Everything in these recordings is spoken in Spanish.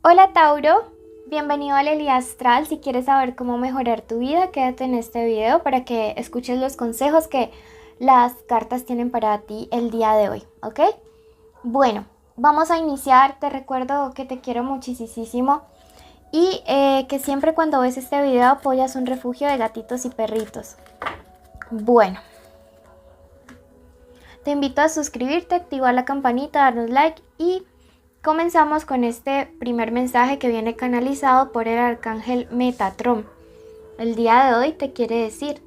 Hola Tauro, bienvenido al Elías Astral. Si quieres saber cómo mejorar tu vida, quédate en este video para que escuches los consejos que las cartas tienen para ti el día de hoy, ¿ok? Bueno, vamos a iniciar. Te recuerdo que te quiero muchísimo y que siempre cuando ves este video apoyas un refugio de gatitos y perritos. Bueno, te invito a suscribirte, activar la campanita, darnos like y comenzamos con este primer mensaje que viene canalizado por el arcángel Metatron. El día de hoy te quiere decir: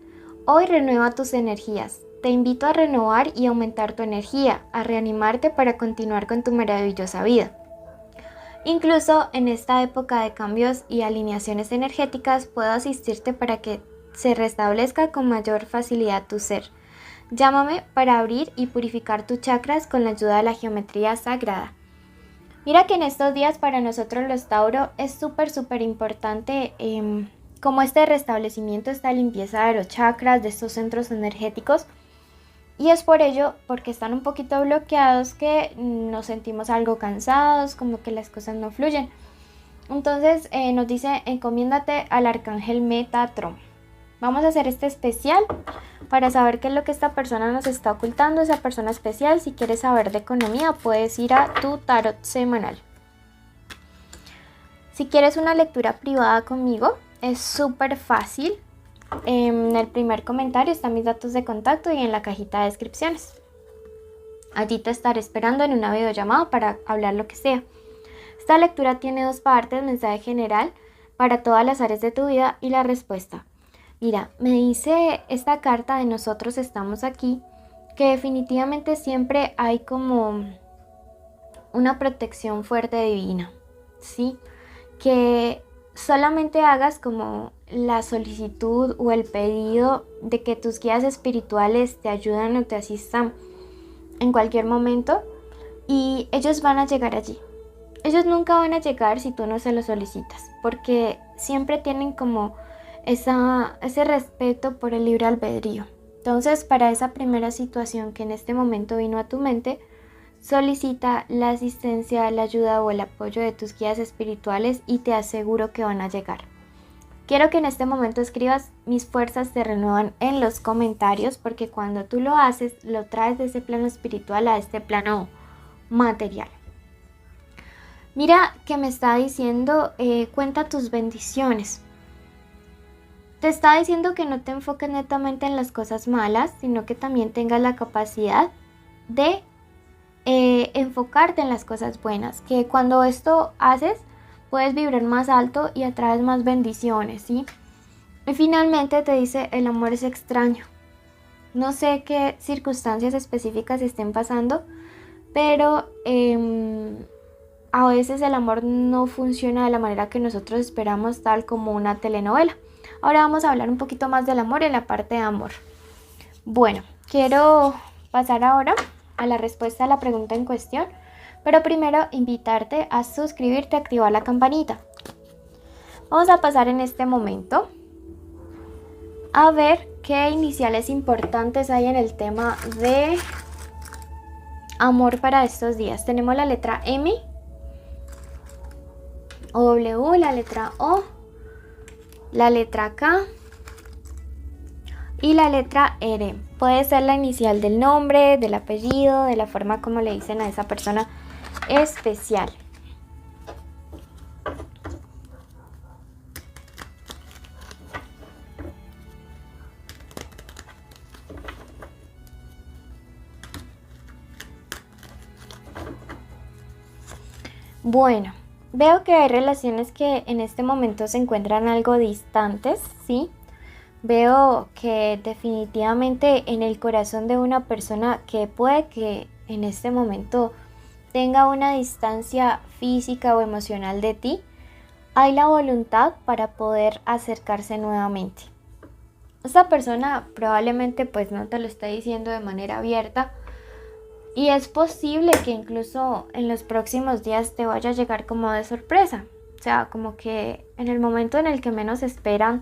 hoy renueva tus energías. Te invito a renovar y aumentar tu energía, a reanimarte para continuar con tu maravillosa vida. Incluso en esta época de cambios y alineaciones energéticas puedo asistirte para que se restablezca con mayor facilidad tu ser. Llámame para abrir y purificar tus chakras con la ayuda de la geometría sagrada. Mira que en estos días para nosotros los Tauro es súper importante como este restablecimiento, esta limpieza de los chakras, de estos centros energéticos. Y es por ello, porque están un poquito bloqueados, que nos sentimos algo cansados, como que las cosas no fluyen. Entonces nos dice: encomiéndate al arcángel Metatron. Vamos a hacer este especial para saber qué es lo que esta persona nos está ocultando, esa persona especial. Si quieres saber de economía, puedes ir a tu tarot semanal. Si quieres una lectura privada conmigo, es súper fácil. En el primer comentario están mis datos de contacto y en la cajita de descripciones. Allí te estaré esperando en una videollamada para hablar lo que sea. Esta lectura tiene dos partes: mensaje general para todas las áreas de tu vida y la respuesta. Mira, me dice esta carta de nosotros estamos aquí, que definitivamente siempre hay como una protección fuerte divina, ¿sí? Que solamente hagas como la solicitud o el pedido de que tus guías espirituales te ayuden o te asistan en cualquier momento y ellos van a llegar allí. Ellos nunca van a llegar si tú no se lo solicitas, porque siempre tienen como ese respeto por el libre albedrío. Entonces, para esa primera situación que en este momento vino a tu mente, solicita la asistencia, la ayuda o el apoyo de tus guías espirituales y te aseguro que van a llegar. Quiero que en este momento escribas: mis fuerzas se renuevan, en los comentarios, porque cuando tú lo haces, lo traes de ese plano espiritual a este plano material. Mira que me está diciendo, cuenta tus bendiciones. Te está diciendo que no te enfoques netamente en las cosas malas, sino que también tengas la capacidad de enfocarte en las cosas buenas. Que cuando esto haces, puedes vibrar más alto y atraes más bendiciones, ¿sí? Y finalmente te dice: el amor es extraño. No sé qué circunstancias específicas estén pasando, pero a veces el amor no funciona de la manera que nosotros esperamos, tal como una telenovela. Ahora vamos a hablar un poquito más del amor en la parte de amor. Bueno, quiero pasar ahora a la respuesta a la pregunta en cuestión, pero primero invitarte a suscribirte, activar la campanita. Vamos a pasar en este momento a ver qué iniciales importantes hay en el tema de amor para estos días. Tenemos la letra M, W, la letra O, la letra K y la letra R. Puede ser la inicial del nombre, del apellido, de la forma como le dicen a esa persona especial. Bueno, veo que hay relaciones que en este momento se encuentran algo distantes, ¿sí? Veo que definitivamente en el corazón de una persona que puede que en este momento tenga una distancia física o emocional de ti, hay la voluntad para poder acercarse nuevamente. Esta persona probablemente pues no te lo esté diciendo de manera abierta, y es posible que incluso en los próximos días te vaya a llegar como de sorpresa. O sea, como que en el momento en el que menos esperan,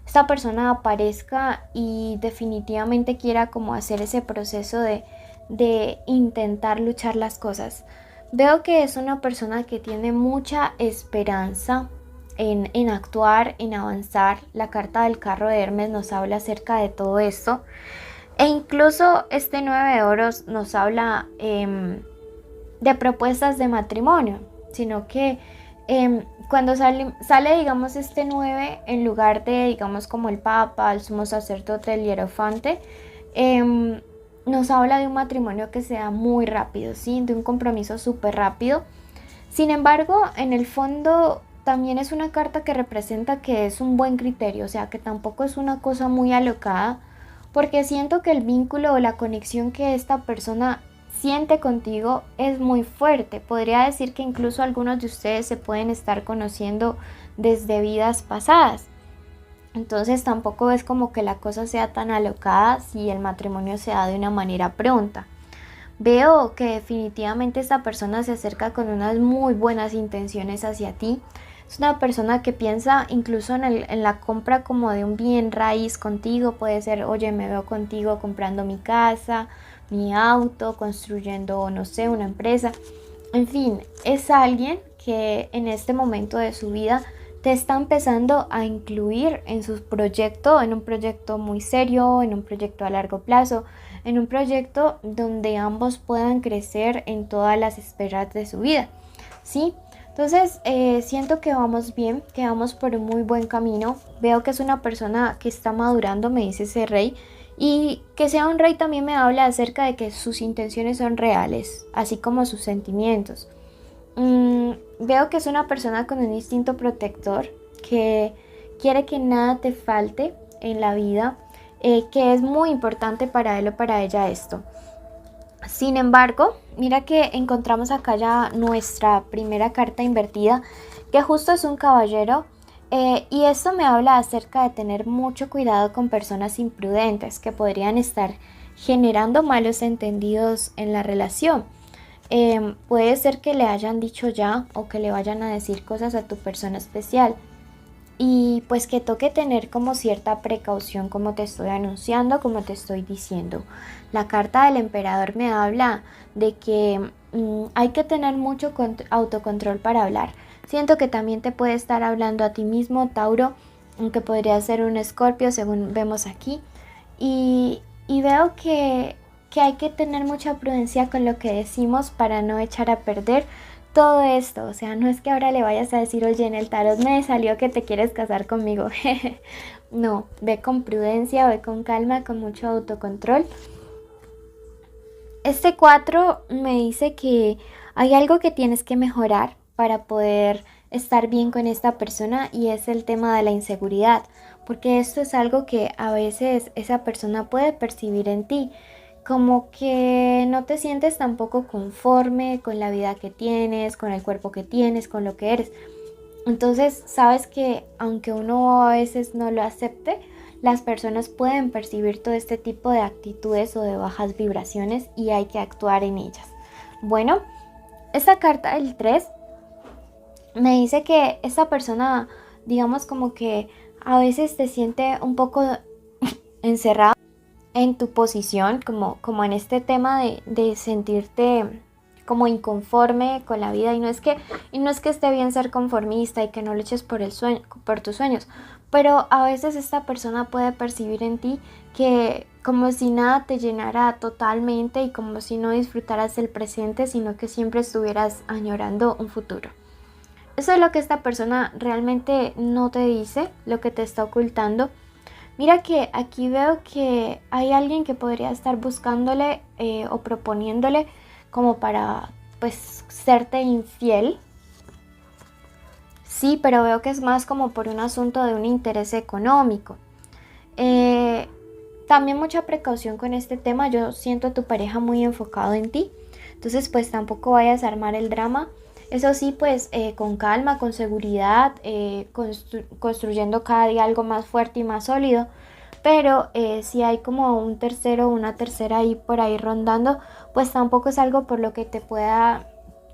esta persona aparezca y definitivamente quiera como hacer ese proceso de intentar luchar las cosas. Veo que es una persona que tiene mucha esperanza en actuar, en avanzar. La carta del carro de Hermes nos habla acerca de todo esto. E incluso este 9 de oros nos habla de propuestas de matrimonio, sino que cuando sale, digamos, este 9 en lugar de, digamos, como el Papa, el sumo sacerdote, el hierofante, nos habla de un matrimonio que sea muy rápido, ¿sí? De un compromiso súper rápido. Sin embargo, en el fondo también es una carta que representa que es un buen criterio, o sea, que tampoco es una cosa muy alocada, porque siento que el vínculo o la conexión que esta persona siente contigo es muy fuerte. Podría decir que incluso algunos de ustedes se pueden estar conociendo desde vidas pasadas. Entonces tampoco es como que la cosa sea tan alocada si el matrimonio se da de una manera pronta. Veo que definitivamente esta persona se acerca con unas muy buenas intenciones hacia ti. Es una persona que piensa incluso en la compra como de un bien raíz contigo. Puede ser, oye, me veo contigo comprando mi casa, mi auto, construyendo, no sé, una empresa. En fin, es alguien que en este momento de su vida te está empezando a incluir en su proyecto, en un proyecto muy serio, en un proyecto a largo plazo, en un proyecto donde ambos puedan crecer en todas las esferas de su vida, ¿sí? Entonces siento que vamos bien, que vamos por un muy buen camino. Veo que es una persona que está madurando, me dice ese rey, y que sea un rey también me habla acerca de que sus intenciones son reales, así como sus sentimientos. Veo que es una persona con un instinto protector, que quiere que nada te falte en la vida, que es muy importante para él o para ella esto. Sin embargo, mira que encontramos acá ya nuestra primera carta invertida, que justo es un caballero, y esto me habla acerca de tener mucho cuidado con personas imprudentes que podrían estar generando malos entendidos en la relación. Puede ser que le hayan dicho ya o que le vayan a decir cosas a tu persona especial. Y pues que toque tener como cierta precaución, como te estoy anunciando, como te estoy diciendo. La carta del emperador me habla de que hay que tener mucho autocontrol para hablar. Siento que también te puede estar hablando a ti mismo, Tauro, aunque podría ser un Escorpio según vemos aquí. Y veo que hay que tener mucha prudencia con lo que decimos para no echar a perder todo esto. O sea, no es que ahora le vayas a decir, oye, en el tarot me salió que te quieres casar conmigo. No, ve con prudencia, ve con calma, con mucho autocontrol. Este 4 me dice que hay algo que tienes que mejorar para poder estar bien con esta persona, y es el tema de la inseguridad, porque esto es algo que a veces esa persona puede percibir en ti, como que no te sientes tampoco conforme con la vida que tienes, con el cuerpo que tienes, con lo que eres. Entonces sabes que aunque uno a veces no lo acepte, las personas pueden percibir todo este tipo de actitudes o de bajas vibraciones y hay que actuar en ellas. Bueno, esta carta del 3 me dice que esta persona, digamos, como que a veces te siente un poco encerrado en tu posición, como en este tema de sentirte como inconforme con la vida. Y no es que esté bien ser conformista y que no luches por por tus sueños, pero a veces esta persona puede percibir en ti que como si nada te llenara totalmente y como si no disfrutaras el presente, sino que siempre estuvieras añorando un futuro. Eso es lo que esta persona realmente no te dice, lo que te está ocultando. Mira que aquí veo que hay alguien que podría estar buscándole o proponiéndole como para pues serte infiel. Sí, pero veo que es más como por un asunto de un interés económico. También mucha precaución con este tema. Yo siento a tu pareja muy enfocado en ti. Entonces pues tampoco vayas a armar el drama. Eso sí, pues con calma, con seguridad, construyendo cada día algo más fuerte y más sólido. Pero si hay como un tercero o una tercera ahí por ahí rondando, pues tampoco es algo por lo que te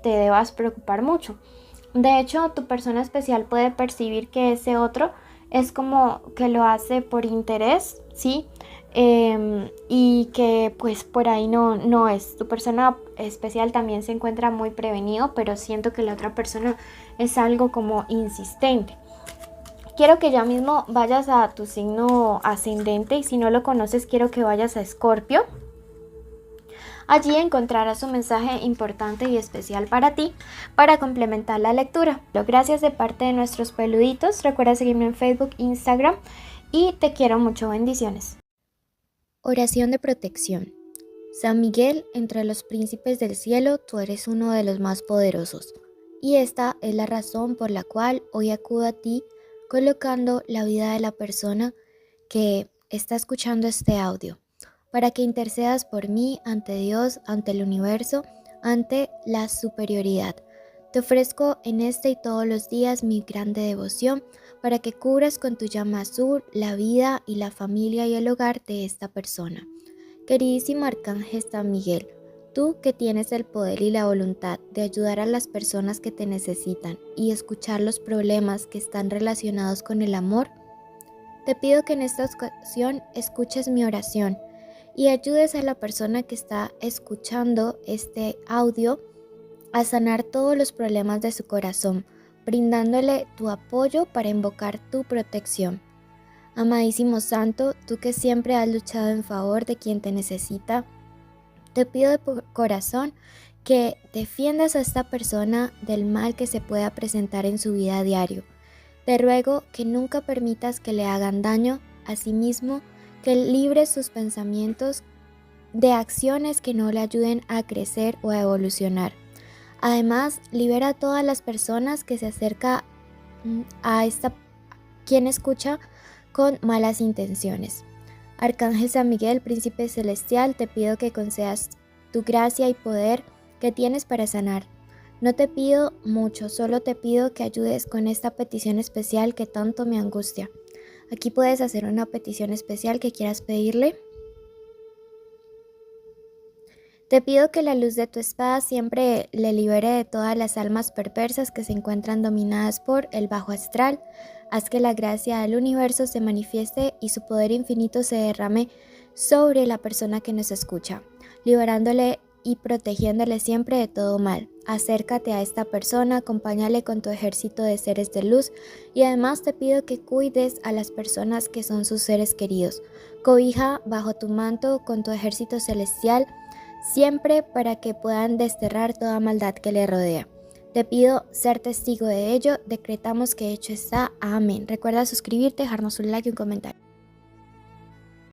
debas preocupar mucho. De hecho, tu persona especial puede percibir que ese otro es como que lo hace por interés, ¿sí? y que pues por ahí no es. Tu persona especial también se encuentra muy prevenido, pero siento que la otra persona es algo como insistente. Quiero que ya mismo vayas a tu signo ascendente y si no lo conoces quiero que vayas a Escorpio. Allí encontrarás un mensaje importante y especial para ti para complementar la lectura. Gracias de parte de nuestros peluditos. Recuerda seguirme en Facebook, Instagram y te quiero mucho. Bendiciones. Oración de protección. San Miguel, entre los príncipes del cielo, tú eres uno de los más poderosos. Y esta es la razón por la cual hoy acudo a ti colocando la vida de la persona que está escuchando este audio, para que intercedas por mí ante Dios, ante el universo, ante la superioridad. Te ofrezco en este y todos los días mi grande devoción para que cubras con tu llama azul la vida y la familia y el hogar de esta persona. Queridísimo Arcángel San Miguel, tú que tienes el poder y la voluntad de ayudar a las personas que te necesitan y escuchar los problemas que están relacionados con el amor, te pido que en esta ocasión escuches mi oración y ayudes a la persona que está escuchando este audio a sanar todos los problemas de su corazón, brindándole tu apoyo para invocar tu protección. Amadísimo Santo, tú que siempre has luchado en favor de quien te necesita, te pido de corazón que defiendas a esta persona del mal que se pueda presentar en su vida a diario. Te ruego que nunca permitas que le hagan daño a sí mismo, que libres sus pensamientos de acciones que no le ayuden a crecer o a evolucionar. Además, libera a todas las personas que se acercan a quien escucha con malas intenciones. Arcángel San Miguel, Príncipe Celestial, te pido que concedas tu gracia y poder que tienes para sanar. No te pido mucho, solo te pido que ayudes con esta petición especial que tanto me angustia. Aquí puedes hacer una petición especial que quieras pedirle. Te pido que la luz de tu espada siempre le libere de todas las almas perversas que se encuentran dominadas por el bajo astral. Haz que la gracia del universo se manifieste y su poder infinito se derrame sobre la persona que nos escucha, liberándole y protegiéndole siempre de todo mal. Acércate a esta persona, acompáñale con tu ejército de seres de luz y además te pido que cuides a las personas que son sus seres queridos. Cobija bajo tu manto con tu ejército celestial siempre para que puedan desterrar toda maldad que le rodea. Te pido ser testigo de ello, decretamos que hecho está. Amén. Recuerda suscribirte, dejarnos un like y un comentario.